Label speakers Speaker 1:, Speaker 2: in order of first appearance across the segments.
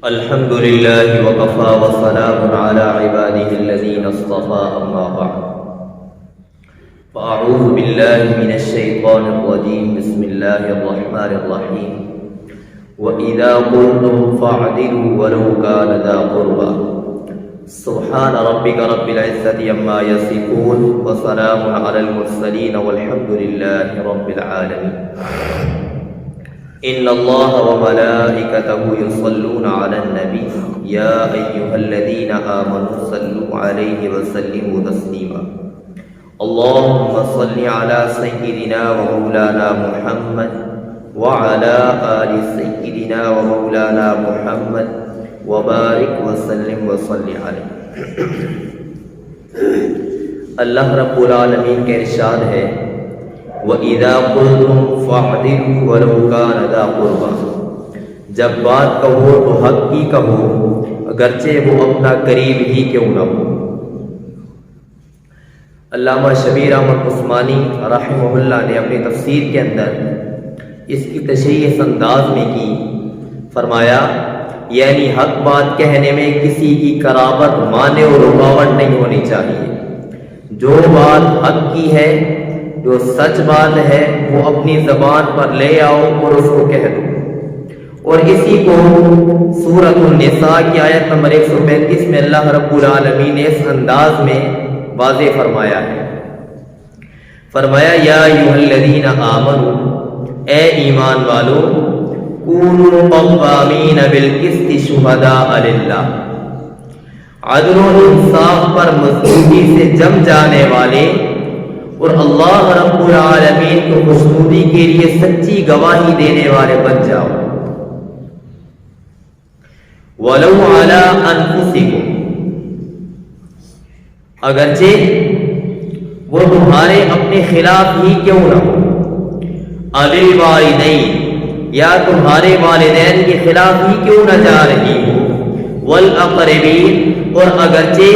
Speaker 1: الحمد لله وكفى وسلام على عباده الذين اصطفى أما بعد فأعوذ بالله من الشيطان الرجيم بسم الله الرحمن الرحيم وإذا قلتم فاعدلوا ولو كان ذا قربى سبحان ربك رب العزة عما يصفون وسلام على المرسلين والحمد لله رب العالمين إن الله وملائكته يصلون على النبي يا أيها الذين آمنوا صلوا عليه وسلموا تسليما اللهم صل على سيدنا ومولانا محمد وعلى آل سيدنا ومولانا محمد وبارك وسلم وصل عليه. اللہ رب العالمین کا ارشاد ہے وَإِذَا قُلْتُمْ فَاعْدِلُوا وَلَوْ كَانَ ذَا قُرْبَىٰ، جب بات کہو تو حق کی کہو اگرچہ وہ اپنا قریب ہی کیوں نہ ہو. علامہ شبیر احمد عثمانی رحمہ اللہ نے اپنی تفسیر کے اندر اس کی تشریح اس انداز میں کی، فرمایا یعنی حق بات کہنے میں کسی کی قرابت مانع اور رکاوٹ نہیں ہونی چاہیے. جو بات حق کی ہے، جو سچ بات ہے، وہ اپنی زبان پر لے آؤ اور اس کو کہہ دو. اور اسی کو سورۃ النساء کی آیت نمبر 135 میں اللہ رب العالمین نے اس انداز میں واضح فرمایا ہے. فرمایا یا ایھا الذین آمنوا، اے ایمان والو، کونوا قوامین بالقسط شہداء للہ، عدل و انصاف پر مضبوطی سے جم جانے والے اور اللہ رب العالمین کو خوشنودی کے لیے سچی گواہی دینے والے بن جاؤ. وَلَوْ عَلَىٰ أَنفُسِكُمْ، اگرچہ وہ تمہارے اپنے خلاف ہی کیوں نہ ہو. أَوِ الْوَالِدَيْنِ، یا تمہارے والدین کے خلاف ہی کیوں نہ جا رہی ہو. وَالْأَقْرَبِينَ، اور اگرچہ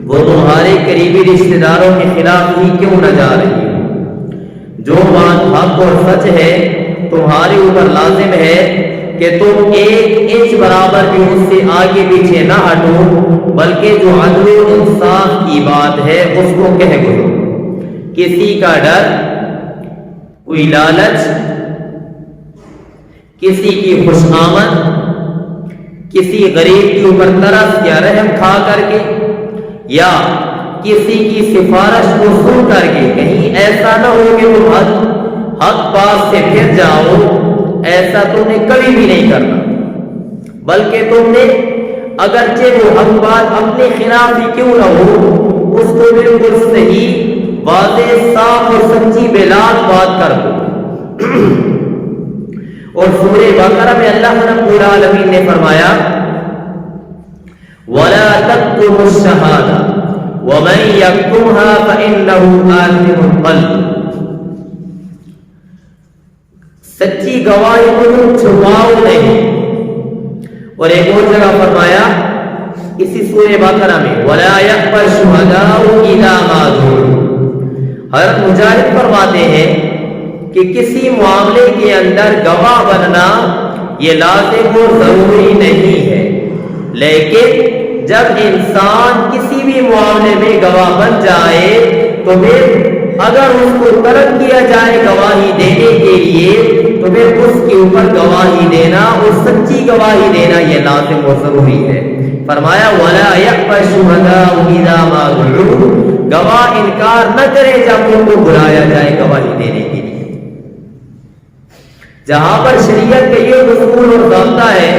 Speaker 1: وہ تمہارے قریبی رشتہ داروں کے خلاف ہی کیوں نہ جا رہی ہو. جو بات حق اور سچ ہے تمہارے اوپر لازم ہے کہ تم 1 انچ برابر بھی اس سے آگے پیچھے نہ ہٹو، بلکہ جو عدل و انصاف کی بات ہے اس کو کہہ گزرو. کسی کا ڈر، کوئی لالچ، کسی کی خوش آمد، کسی غریب کے اوپر ترس یا رحم کھا کر کے، یا کسی کی سفارش کو سن کر کے کہیں ایسا نہ ہو کہ تم حق بات سے پھر جاؤ، ایسا تم نے کبھی بھی نہیں کرنا. بلکہ تم نے اگرچہ وہ حق بات اپنے خلاف ہی کیوں نہ ہو، اس کو بالکل صحیح، واضح، صاف اور سچی بلاد بات کر دو. اور سورہ بقرہ میں اللہ رب العالمین نے فرمایا وَلَا تَكْتُمُوا الشَّهَادَةَ وَمَن يَكْتُمْهَا فَإِنَّهُ آثِمٌ قَلْبُهُ، سچی گواہی کو تم چھپاؤ نہیں. اور ایک اور جگہ فرمایا اسی سورہ بقرہ میں وَلَا يَأْبَ الشُّهَدَاءُ إِذَا مَا دُعُوا، حضرت مجاہد فرماتے ہیں کہ کسی معاملے کے اندر گواہ بننا یہ لازم اور ضروری نہیں ہے، لیکن جب انسان کسی بھی معاملے میں گواہ بن جائے تو پھر اگر اس کو طلب کیا جائے گواہی دینے کے لیے تو پھر اس کے اوپر گواہی دینا اور سچی گواہی دینا یہ لازم اور ضروری ہے. فرمایا وَلَا يَأْبَ الشُّهَدَاءُ إِذَا مَا دُعُوا، گواہ انکار نہ کرے جب ان کو بلایا جائے گواہی دینے کے لیے. جہاں پر شریعت کا یہ اصول اور ضابطہ ہے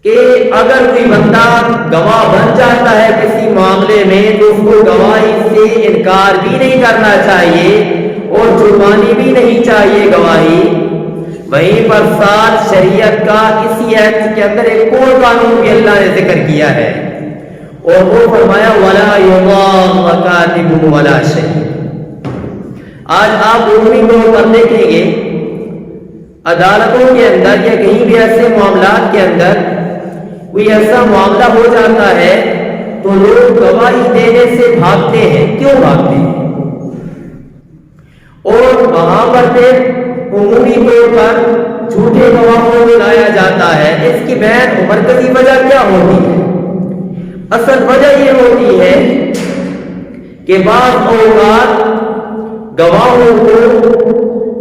Speaker 1: کہ اگر کوئی بندہ گواہ بن جاتا ہے کسی معاملے میں تو اس کو گواہی سے انکار بھی نہیں کرنا چاہیے اور چھپانی بھی نہیں چاہیے گواہی. وہیں پر ساتھ شریعت کا اسی آیت کے اندر ایک اور قانون بھی اللہ نے ذکر کیا ہے اور وہ فرمایا وَلَا يُضَارَّ كَاتِبٌ وَلَا شَهِيدٌ. آج آپ عمومی طور پر دیکھیں گے عدالتوں کے اندر یا کہیں بھی ایسے معاملات کے اندر کوئی ایسا معاملہ ہو جاتا ہے تو لوگ گواہی دینے سے بھاگتے ہیں. کیوں بھاگتے ہیں؟ اور وہاں پر پھر عمومی طور پر جھوٹے گواہوں بلایا جاتا ہے، اس کی بہن مرکزی وجہ کیا ہوتی ہے؟ اصل وجہ یہ ہوتی ہے کہ بعض اوقات گواہوں کو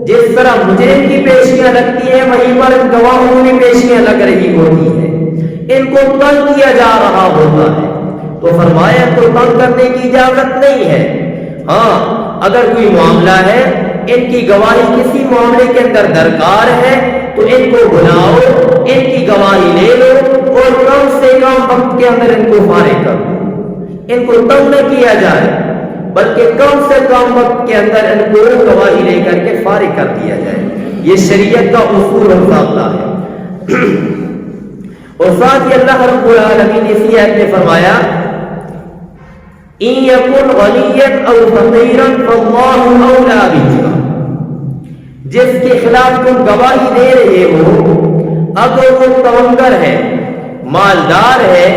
Speaker 1: جس طرح مجرم کی پیشیاں لگتی ہیں وہیں پر گواہوں کی پیشیاں لگ رہی ہوتی ہیں، ان کو تنگ کیا جا رہا ہوتا ہے، تو فرمایا ان کو تنگ کرنے کی اجازت نہیں ہے۔ ہاں اگر کوئی معاملہ ہے، ان کی گواہی کسی معاملے کے اندر درکار ہے تو ان کو بلاؤ، ان کی گواہی لے لو اور کم سے کم وقت کے اندر ان کو فارغ کرو، ان کو تنگ نہ کیا جائے بلکہ کم سے کم وقت کے اندر ان کو گواہی لے کر کے فارغ کر دیا جائے۔ یہ شریعت کا اصول اور ضابطہ ہے۔ اور ساتھ ہی اللہ رب العالمین نے اسی آیت میں فرمایا ان یکن غنیا او فقیرا فاللہ اولی بہما، جس کے خلاف تم گواہی دے رہے ہو اگر وہ تونگر ہے، مالدار ہے،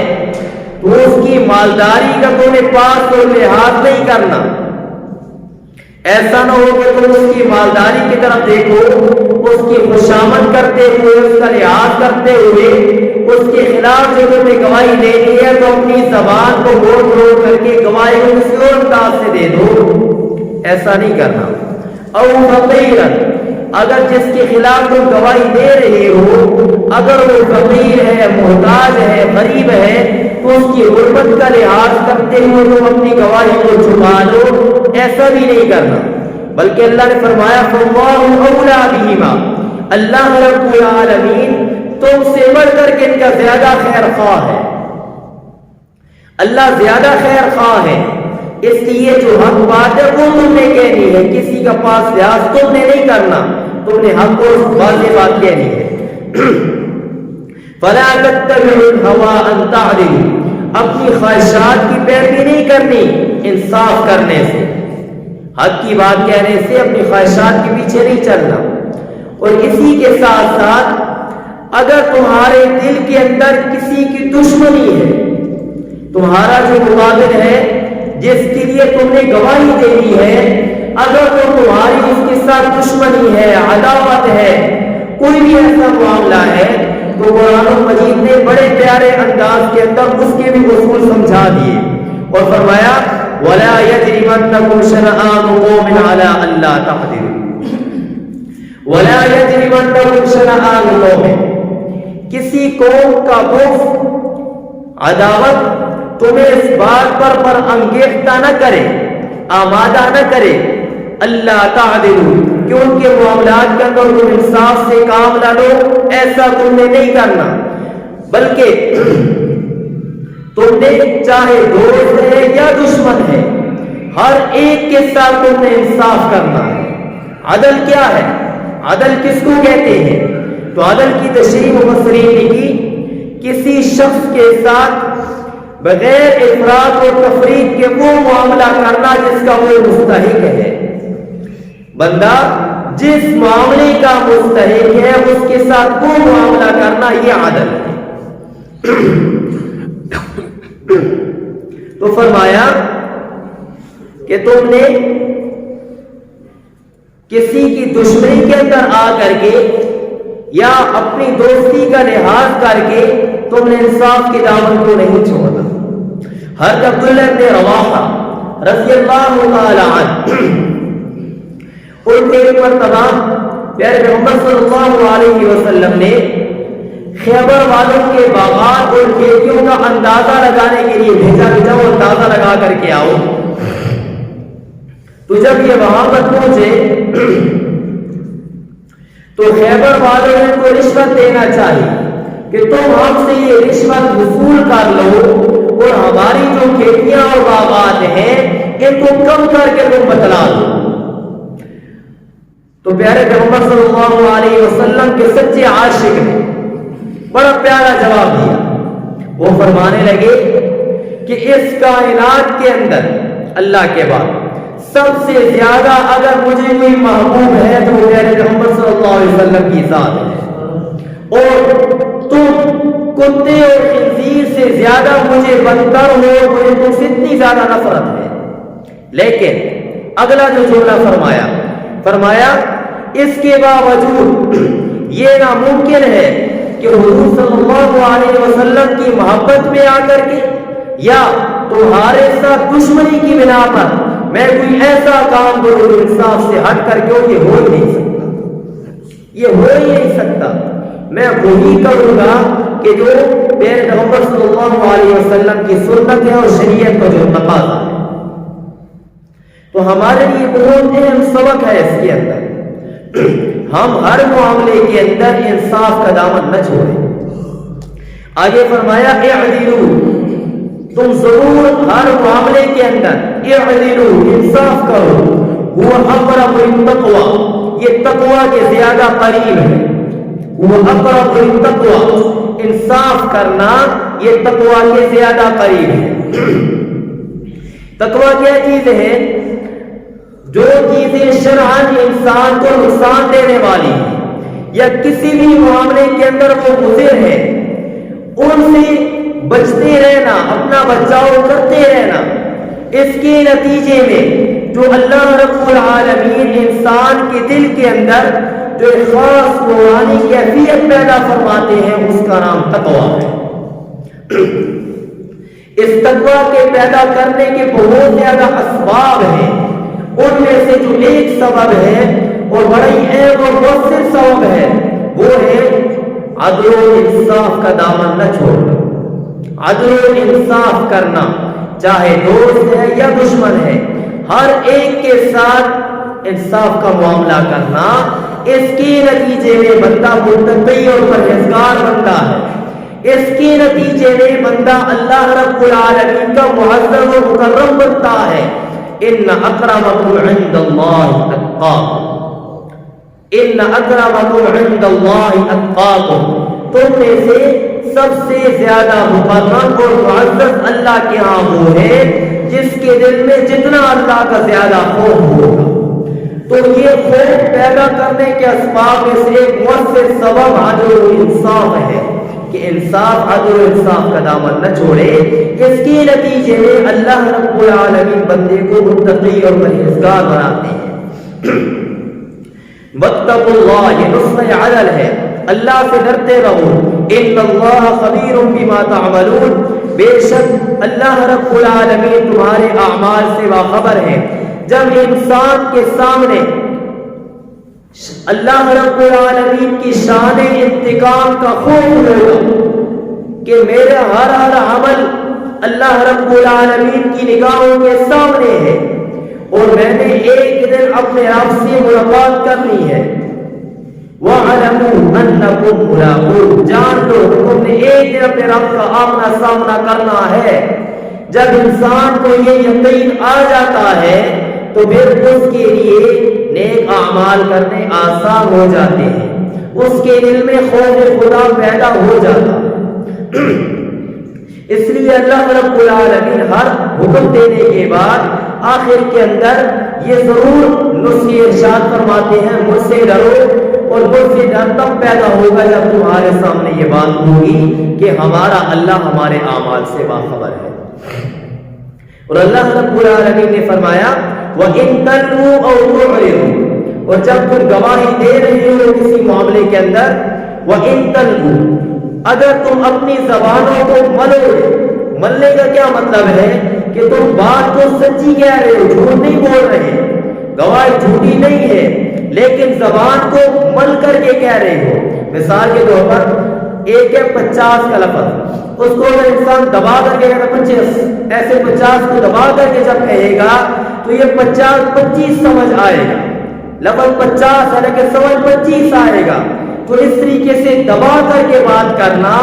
Speaker 1: تو اس کی مالداری کا تمہیں پاس اور لحاظ نہیں کرنا۔ ایسا نہ ہو کہ تم اس کی مالداری کی طرف دیکھو، اس کی خوشامد کرتے ہوئے، اس کا لحاظ کرتے ہوئے اس کے خلاف جو تم نے گواہی دینی ہے تو اپنی زبان کو موڑ موڑ کر کے گواہی کو کسی اور انداز سے دے دو، ایسا نہیں کرنا۔ او فقیرا، اگر جس کے خلاف تم گواہی دے رہے ہو اگر وہ فقیر ہے، محتاج ہے، غریب ہے، تو اس کی غربت کا لحاظ کرتے ہوئے تم اپنی گواہی کو چھپا لو، ایسا بھی نہیں کرنا۔ بلکہ اللہ نے فرمایا فاللہ اولی بہما، اللہ رب العالمین تم سے بڑھ کر کے ان کا زیادہ خیر خواہ ہے، اللہ زیادہ خیر خواہ ہے، اس لیے جو حق بات ہے وہ تم نے کہنی ہے، کسی کا پاس لحاظ تم نے نہیں کرنا، تم نے حق کو واضح بات کہنی ہے۔ فلا تتبعوا الهوى ان تعدلوا، اپنی خواہشات کی پیروی نہیں کرنی انصاف کرنے سے، حق کی بات کہنے سے اپنی خواہشات کے پیچھے نہیں چلنا۔ اور اسی کے ساتھ ساتھ اگر تمہارے دل کے اندر کسی کی دشمنی ہے، تمہارا جو مقابل ہے جس کے لیے تم نے گواہی دینی ہے، اگر تو تمہاری اس کے ساتھ دشمنی ہے، عداوت ہے، کوئی بھی ایسا معاملہ ہے، تو قرآن مجید نے بڑے پیارے انداز کے اندر اس کے بھی اصول سمجھا دیے اور فرمایا وَلَا يَجْرِمَنَّكُمْ شَنَآنُ قَوْمٍ عَلَىٰ أَلَّا تَعْدِلُوا، وَلَا يَجْرِمَنَّكُمْ شَنَآنُ قَوْمٍ، کسی قوم کا بغض، عداوت تمہیں اس بات پر انگیختہ نہ کرے، آمادہ نہ کرے، اللہ تعدلوا، کہ ان کے معاملات کے اندر تم انصاف سے کام نہ لو، ایسا تم نے نہیں کرنا، بلکہ تم نے چاہے دوست ہے یا دشمن ہے، ہر ایک کے ساتھ تم نے انصاف کرنا ہے۔ عدل کیا ہے؟ عدل کس کو کہتے ہیں؟ تو عدل کی تشریح مفسرین نے کی کسی شخص کے ساتھ بغیر افراط و تفریط کے وہ معاملہ کرنا جس کا وہ مستحق ہے، بندہ جس معاملے کا مستحق ہے اس کے ساتھ وہ معاملہ کرنا، یہ عدل ہے۔ تو فرمایا کہ تم نے کسی کی دشمنی کے اندر آ کر کے یا اپنی دوستی کا لحاظ کر کے تم نے انصاف کی دعوت کو نہیں چھوڑا۔ حضرت عبداللہ بن رواحہ رضی اللہ تعالی عنہ ان کے مرتبہ پیارے محمد صلی اللہ علیہ وسلم نے خیبر والوں کے باغات اور کھیتیوں کا اندازہ لگانے کے لیے بھیجا کہ جاؤ اندازہ لگا کر کے آؤ۔ تو جب یہ وہاں پر پہنچے تو خیبر والوں نے کو رشوت دینا چاہی کہ تم ہم سے یہ رشوت وصول کر لو اور ہماری جو کھیتیاں اور باغات ہیں ان کو کم کر کے تم بتلا دو۔ تو پیارے محمد صلی اللہ علیہ وسلم کے سچے عاشق نے بڑا پیارا جواب دیا، وہ فرمانے لگے کہ اس کائنات کے اندر اللہ کے بعد سب سے زیادہ اگر مجھے کوئی محبوب ہے تو وہ پیارے محمد صلی اللہ علیہ وسلم کی ذات ہے، اور تم کتے اور خنزیر سے زیادہ مجھے بدتر ہو، مجھے تم سے اتنی زیادہ نفرت ہے۔ لیکن اگلا جو جملہ فرمایا اس کے باوجود یہ ناممکن ہے کہ حضور صلی اللہ علیہ وسلم کی محبت میں آ کر کے یا تمہارے ساتھ دشمنی کی بنا پر میں کوئی ایسا کام کروں انصاف سے ہٹ کر کے یہ ہو ہی نہیں سکتا، یہ ہو ہی نہیں سکتا۔ میں وہی کروں گا کہ جو میرے پیغمبر صلی اللہ علیہ وسلم کی سنت ہے اور شریعت کا جو تقاضا ہے۔ تو ہمارے لیے بہت اہم سبق ہے اس کے اندر، ہم ہر معاملے کے اندر انصاف کا دامن نہ چھوڑیں۔ آگے فرمایا اعدلوا، تم ضرور ہر معاملے کے اندر اعدلوا انصاف کرو، وہ اقرب للتقوی، یہ تقوی کے زیادہ قریب ہے، وہ اقرب للتقوی، انصاف کرنا یہ تقوی کے زیادہ قریب ہے۔ تقوی کیا چیز ہے؟ جو چیزیں شرعاً انسان کو نقصان دینے والی ہیں یا کسی بھی معاملے کے اندر وہ مضر ہے، ان سے بچتے رہنا، اپنا بچاؤ کرتے رہنا، اس کے نتیجے میں جو اللہ رب العالمین انسان کے دل کے اندر جو ایک خاص نورانی کیفیت پیدا فرماتے ہیں اس کا نام تقوی ہے۔ اس تقوی کے پیدا کرنے کے بہت زیادہ اسباب ہیں، ان میں سے جو ایک سبب ہے اور بڑا ہی اہم اور مؤثر سبب ہے وہ ہے عدل و انصاف کا دامن نہ چھوڑنا۔ عدل و انصاف کرنا، چاہے دوست ہے یا دشمن ہے، ہر ایک کے ساتھ انصاف کا معاملہ کرنا، اس کے نتیجے میں بندہ متقی اور پرہیزگار بنتا ہے، اس کے نتیجے میں بندہ اللہ رب العالمین کا معزز و مکرم بنتا ہے۔ ان اکرمکم عند اللہ اتقاکم، ان اکرمکم عند اللہ اتقاکم، تم میں سے سب سے زیادہ مکرم اور معزز اللہ کے ہاں وہ ہے جس کے دل میں جتنا اللہ کا زیادہ خوف ہوگا۔ تو یہ خوف پیدا کرنے کے اسباب میں سے ایک مؤثر سبب عدل و انصاف ہے کہ انصاف، عدل و انصاف کا دامن نہ چھوڑے۔ اس کے نتیجے میں اللہ رب العالمین بندے کو متقی اور پرہیزگار بناتے ہیں۔ واتقوا اللہ، یہ نصح عدل ہے، اللہ سے ڈرتے رہو۔ ان اللہ خبیر بما تعملون، بے شک اللہ رب العالمین تمہارے اعمال سے باخبر ہے۔ جب انسان کے سامنے اللہ رب العالمین کی شان انتقام کا خوف ہوگا کہ میرا ہر عمل اللہ رب العالمین کی نگاہوں کے سامنے ہے اور میں نے ایک دن اپنے آپ سے ملاقات کرنی ہے۔ وَاعْلَمُوا أَنَّكُمْ مُلَاقُوهُ، جان لو تم نے ایک دن اپنے رب کا آمنا سامنا کرنا ہے۔ جب انسان کو یہ یقین آ جاتا ہے تو پھر اس کے لیے نیک اعمال کرنے آسان ہو جاتے ہیں، اس کے دل میں خوف خدا پیدا ہو جاتا ہے۔ اس لیے اللہ رب العالمین ہر حکم دینے کے بعد آخر کے اندر یہ ضرور نصیحت ارشاد فرماتے ہیں، مجھ سے ڈرو، اور مجھ سے ڈر تب پیدا ہوگا جب تمہارے سامنے یہ بات ہوگی کہ ہمارا اللہ ہمارے اعمال سے باخبر ہے۔ اور اللہ رب العالمین نے فرمایا وَإِن تَلْوُوا أَوْ تُعْرِضُوا، اور جب تم گواہی دے رہے ہو کسی معاملے کے اندر، وَإِن تَلْوُوا، اگر تم اپنی زبانوں کو ملنے کا کیا مطلب ہے کہ تم بات کو سچی کہہ رہے ہو، جھوٹ نہیں بول رہے، گواہی جھوٹی نہیں ہے لیکن زبان کو مل کر کے کہہ رہے ہو۔ مثال کے طور پر ایک ہے 50 کا لفظ، اس کو اگر انسان دبا کر کے 25، ایسے 50 کو دبا کر کے جب کہے گا تو یہ 50-25 سمجھ آئے گا، لفظ 50 ہے لیکن سمجھ 25 آئے گا۔ تو اس طریقے سے دبا کر کے بات کرنا،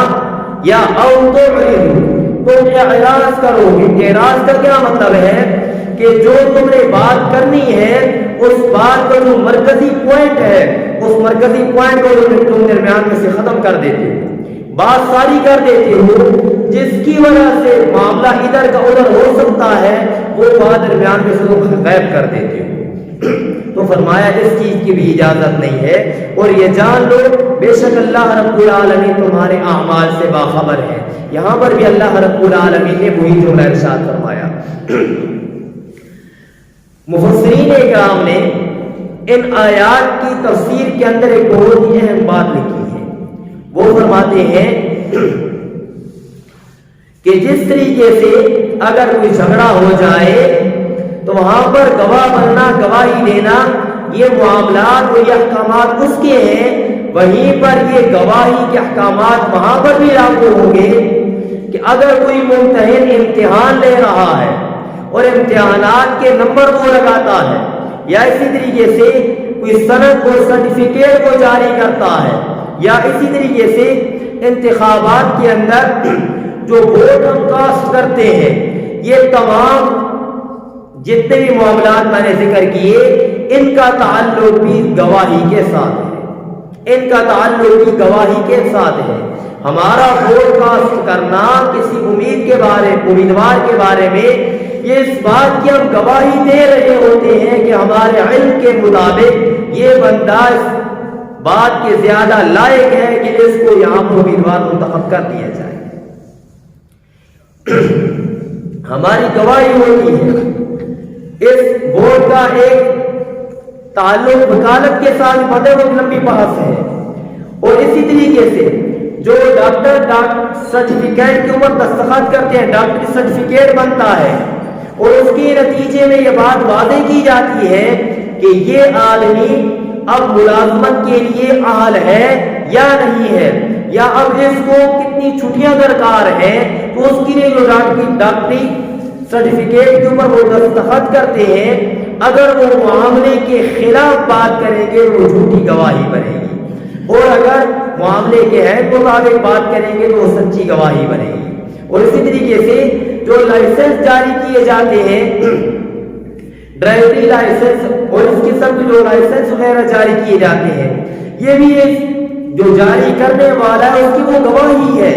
Speaker 1: یا او تم اعراض کرو گے۔ اعراض کا کیا مطلب ہے کہ جو تم نے بات کرنی ہے اس بات کا جو مرکزی پوائنٹ ہے، اس مرکزی پوائنٹ کو تم درمیان میں سے ختم کر دیتے ہو، بات ساری کر دیتے ہو، جس کی وجہ سے معاملہ ادھر کا ادھر ہو سکتا ہے، وہ بات درمیان میں سے تم غائب کر دیتے ہو۔ تو فرمایا اس چیز کی بھی اجازت نہیں ہے، اور یہ جان لو بے شک اللہ رب العالمین تمہارے اعمال سے باخبر ہے۔ یہاں پر بھی اللہ رب العالمین نے وہی جملہ ارشاد فرمایا۔ مفسرین کرام نے ان آیات کی تفسیر کے اندر ایک بہت ہی اہم بات لکھی ہے، وہ فرماتے ہیں کہ جس طریقے سے اگر کوئی جھگڑا ہو جائے تو وہاں پر گواہ بننا، گواہی دینا، یہ معاملات اور یہ احکامات اس کے ہیں، وہیں پر یہ گواہی کے احکامات وہاں پر بھی لاگو ہوں گے کہ اگر کوئی ممتحن امتحان لے رہا ہے اور امتحانات کے نمبر وہ لگاتا ہے، یا اسی طریقے سے کوئی سند اور سرٹیفکیٹ کو جاری کرتا ہے، یا اسی طریقے سے انتخابات کے اندر جو ووٹ ہم کاسٹ کرتے ہیں، یہ تمام جتنے بھی معاملات میں نے ذکر کیے ان کا تعلق بھی گواہی کے ساتھ ہے، ان کا تعلق بھی گواہی کے ساتھ ہے۔ ہمارا ووٹ کاسٹ کرنا کسی امیدوار کے بارے میں یہ اس بات کی ہم گواہی دے رہے ہوتے ہیں کہ ہمارے علم کے مطابق یہ بندہ اس بات کے زیادہ لائق ہے کہ اس کو یہاں پر امیدوار منتخب کر دیا جائے۔ ہماری گواہی ہوتی ہے۔ اس ووٹ کا ایک تعلق وکالت کے ساتھ بہت لمبی بحث ہے، اور اسی طریقے سے جو ڈاکٹر سرٹیفکیٹ کے اوپر دستخط کرتے ہیں، ڈاکٹری سرٹیفکیٹ بنتا ہے اور اس کے نتیجے میں یہ بات واضح کی جاتی ہے کہ یہ آدمی اب ملازمت کے لیے اہل ہے یا نہیں ہے، یا اب اس کو کتنی چھٹیاں درکار ہیں، تو اس کے لیے جو ڈاکٹری سرٹیفکیٹ کے اوپر وہ دستخط کرتے ہیں، اگر وہ معاملے کے خلاف بات کریں گے وہ جھوٹی گواہی بنے گی، اور اگر معاملے کے عین مطابق بات کریں گے تو وہ سچی گواہی بنے گی۔ اور اسی طریقے سے جو لائسنس جاری کیے جاتے ہیں، ڈرائیوری لائسنس اور اس قسم کے جو لائسنس وغیرہ جاری کیے جاتے ہیں، یہ بھی جو جاری کرنے والا ہے اس کی وہ گواہی ہے،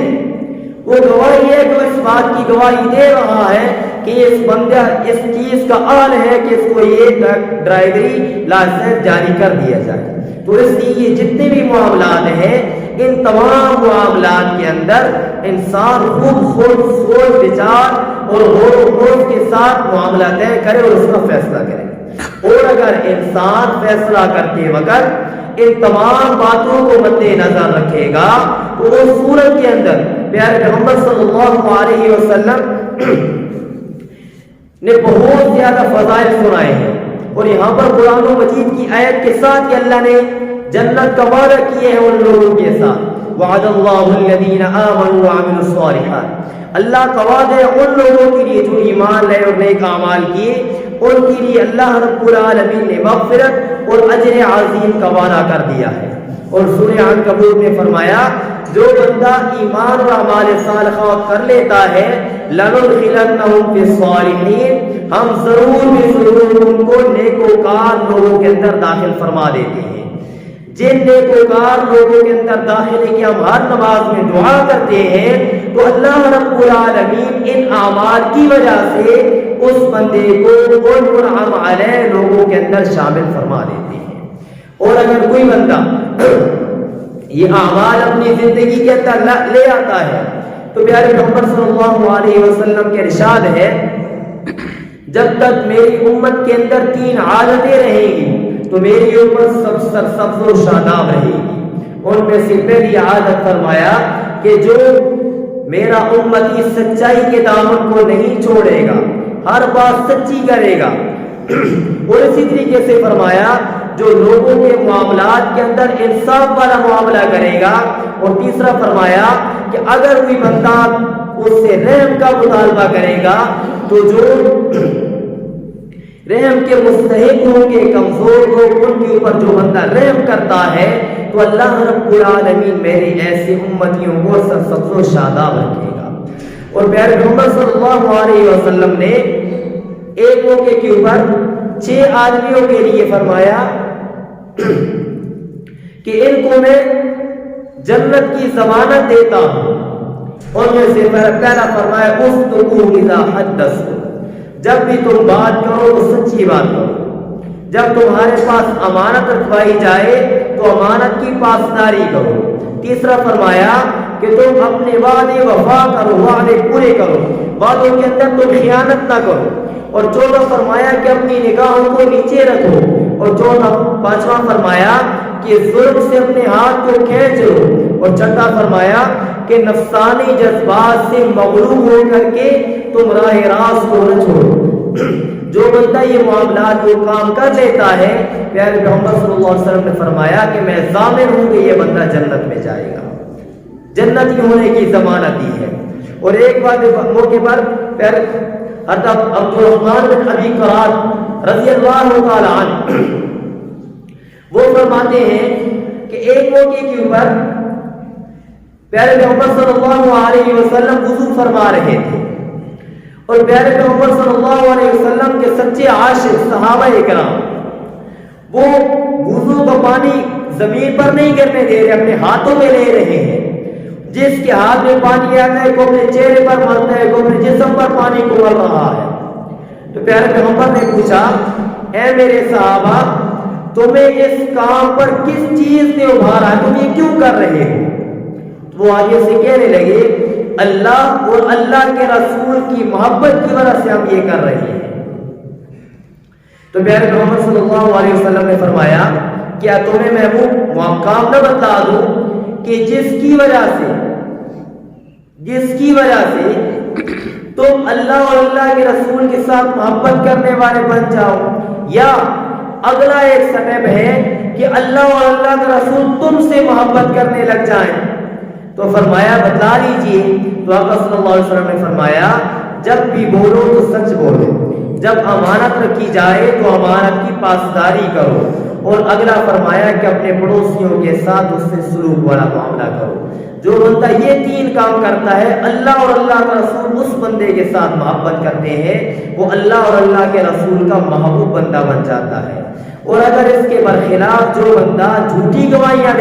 Speaker 1: وہ گواہی ہے جو اس بات کی گواہی دے رہا ہے کہ اس بندہ اس چیز کا اہل ہے کہ اس کو یہ ڈرائیوری لائسنس جاری کر دیا جائے۔ تو اس لیے یہ جتنے بھی معاملات ہیں، ان تمام معاملات کے اندر انسان خود سوچ بچار اور غور و خوض کے ساتھ معاملہ طے کرے اور اس کا فیصلہ کرے۔ اور اگر انسان فیصلہ کرتے وقت ان تمام باتوں کو مد نظر رکھے گا تو اس صورت کے اندر پیارے پیغمبر صلی اللہ علیہ وسلم نے بہت زیادہ فضائل سنائے ہیں، اور یہاں پر قرآن مجید کی آیت کے ساتھ اللہ نے جنت کا وعدہ کیے ہیں ان لوگوں کے ساتھ، وعد اللہ الذین آمنوا وعملوا الصالحات، اللہ کا وعدہ ہے ان لوگوں کے لیے جو ایمان لائے اور نیک اعمال کیے، ان کے لیے اللہ رب العالمین نے مغفرت اور اجر عظیم کا وعدہ کر دیا ہے۔ اور سورہ عنکبوت میں فرمایا جو بندہ ایمان اور اعمال صالحہ کر لیتا ہے، لَنُدْخِلَنَّهُمْ فِي الصَّالِحِينَ، ہم ضرور ان کو نیکوکار لوگوں کے اندر داخل فرما دیتے ہیں۔ جن نیکوکار لوگوں کے اندر داخلے کی ہم ہر نماز میں دعا کرتے ہیں تو اللہ رب العالمین ان اعمال کی وجہ سے اس بندے کو ان منعم علیہ لوگوں کے اندر شامل فرما دیتے ہیں۔ اور اگر کوئی بندہ یہ اعمال اپنی زندگی کے اندر لے آتا ہے تو پیارے پیغمبر صلی اللہ علیہ وسلم کے ارشاد ہے جب تک میری امت کے اندر 3 عادتیں رہیں گی تو میری امت سبز و شاداب رہے گی۔ ان میں سے پہلی عادت فرمایا کہ جو میرا امتی سچائی کے دامن کو نہیں چھوڑے گا، ہر بات سچی کرے گا، اور اسی طریقے سے فرمایا جو لوگوں کے معاملات کے اندر انصاف والا معاملہ کرے گا، اور تیسرا فرمایا کہ اگر کوئی بندہ اس سے رحم کا مطالبہ کرے گا تو جو رحم کے مستحق ہوں گے، کمزور لوگ، ان کے اوپر جو بندہ رحم کرتا ہے تو اللہ رب العالمین میرے ایسے امتیوں کو سرسبز و شاداب رکھے گا۔ اور پیارے پیغمبر صلی اللہ علیہ وسلم نے ایک موقع کے اوپر 6 آدمیوں کے لیے فرمایا کہ ان کو میں جنت کی ضمانت دیتا ہوں۔ اور میں سے پہلا فرمایا اصدقوا اذا حدثتم، جب بھی تم بات کرو تو سچی بات کرو، جب تمہارے پاس امانت رکھوائی جائے تو امانت کی پاسداری کرو۔ تیسرا فرمایا کہ تم اپنے وعدے وفا کرو، وعدے پورے کرو، وعدوں کے اندر تم خیانت نہ کرو۔ اور چوتھا فرمایا کہ اپنی نگاہوں کو نیچے رکھو، اور پانچواں فرمایا کہ ظلم سے اپنے ہاتھ کو کھینچ لو، اور چھٹا فرمایا کہ نفسانی جذبات سے مغلوب ہو کر کے تم راہ راست کو نہ چھوڑو۔ جو بندہ یہ معاملات کو کام کر لیتا ہے، پیارے پیغمبر صلی اللہ علیہ وسلم نے فرمایا کہ میں ضامن ہوں کہ یہ بندہ جنت میں جائے گا، جنتی ہونے کی ضمانت دی ہے۔ اور ایک بات موقع پر پیارے حضرت عبدالرحمن بن ابی قراد رضی اللہ تعالی عنہ وہ فرماتے ہیں کہ ایک موقع کے اوپر پیارے پیغمبر صلی اللہ علیہ وسلم وضو فرما رہے تھے، اور پیارے پیغمبر صلی اللہ علیہ وسلم کے سچے عاشق صحابہ اکرام وہ وضو کا پانی زمین پر نہیں گرنے دے رہے، اپنے ہاتھوں میں لے رہے ہیں۔ جس کے ہاتھ میں پانی آتا ہے، کو اپنے چہرے پر ملتا ہے، کو اپنے جسم پر پانی کو مل رہا ہے۔ تو پیارے پیغمبر نے پوچھا، اے میرے صحابہ، تمہیں اس کام پر کس چیز نے ابھارا، تم یہ کیوں کر رہے ہو؟ وہ آگے سے کہنے لگے، اللہ اور اللہ کے رسول کی محبت کی وجہ سے ہم یہ کر رہے ہیں۔ تو پیارے پیغمبر صلی اللہ علیہ وسلم نے فرمایا، کیا تمہیں میں وہ کام نہ بتا دوں کہ جس کی وجہ سے تم اللہ اور اللہ کے رسول کے ساتھ محبت کرنے والے بن جاؤ، یا اگلا ایک سٹیپ ہے کہ اللہ اور اللہ کا رسول تم سے محبت کرنے لگ جائیں؟ تو فرمایا بتا لیجئے۔ تو آقا صلی اللہ علیہ وسلم نے فرمایا، جب بھی بولو تو سچ بولو، جب امانت رکھی جائے تو امانت کی پاسداری کرو، اور اگلا فرمایا کہ اپنے پڑوسیوں کے ساتھ اس سے سلوک والا معاملہ کرو۔ جو بندہ یہ تین کام کرتا ہے، اللہ اور اللہ کا رسول اس بندے کے ساتھ محبت کرتے ہیں، وہ اللہ اور اللہ کے رسول کا محبوب بندہ بن جاتا ہے۔ اور اگر اس کے برخلاف جو بندہ جھوٹی گواہیاں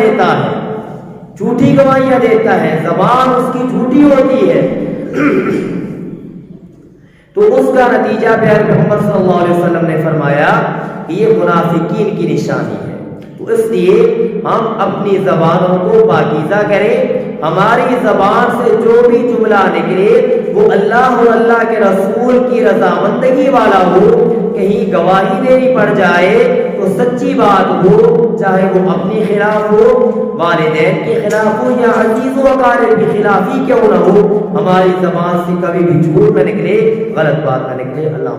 Speaker 1: دیتا ہے، زبان اس کی جھوٹی ہوتی ہے، تو اس کا نتیجہ پیارے پیغمبر صلی اللہ علیہ وسلم نے فرمایا کہ یہ منافقین کی نشانی ہے۔ تو اس لیے ہم اپنی زبانوں کو پاکیزہ کریں، ہماری زبان سے جو بھی جملہ نکلے وہ اللہ اور اللہ کے رسول کی رضامندگی والا ہو۔ کہیں گواہی دینی پڑ جائے تو سچی بات ہو، چاہے وہ اپنی خلاف ہو، والدین کے خلاف ہو، یا عزیز و اقارب کے خلاف ہی کیوں نہ ہو، ہماری زبان سے کبھی بھی جھوٹ نہ نکلے، غلط بات نہ نکلے۔ اللہ